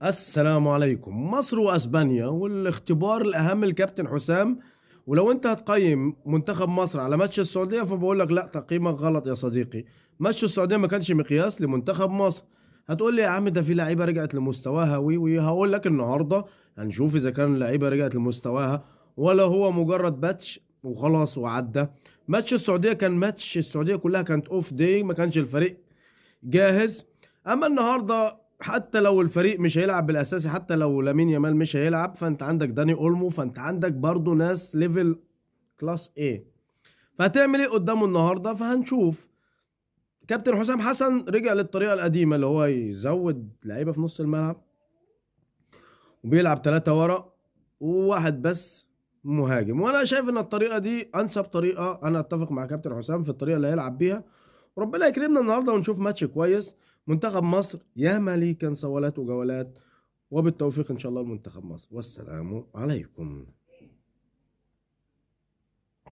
السلام عليكم. مصر واسبانيا والاختبار الاهم الكابتن حسام. ولو انت هتقيم منتخب مصر على ماتش السعوديه فبقول لك لا، تقييمك غلط يا صديقي. ماتش السعوديه ما كانش مقياس لمنتخب مصر. هتقول لي يا عم ده في لعيبه رجعت لمستواها وي هقول لك النهارده هنشوف اذا كان اللعيبه رجعت لمستواها ولا هو مجرد باتش وخلاص وعدى. ماتش السعوديه كان ماتش السعوديه كلها كانت اوف داي، ما كانش الفريق جاهز. اما النهارده حتى لو الفريق مش هيلعب بالاساسي، حتى لو لامين يامال مش هيلعب، فانت عندك داني اولمو، فانت عندك برضو ناس ليفل كلاس ايه. فهتعمل ايه قدامه النهارده؟ فهنشوف. كابتن حسام حسن رجع للطريقه القديمه اللي هو يزود لعيبه في نص الملعب وبيلعب ثلاثة ورا وواحد بس مهاجم. وانا شايف ان الطريقه دي انسب طريقه. انا اتفق مع كابتن حسام في الطريقه اللي هيلعب بيها. ربنا يكرمنا النهارده ونشوف ماتش كويس. منتخب مصر ياما ليه كان صولات وجولات، وبالتوفيق ان شاء الله لمنتخب مصر. والسلام عليكم.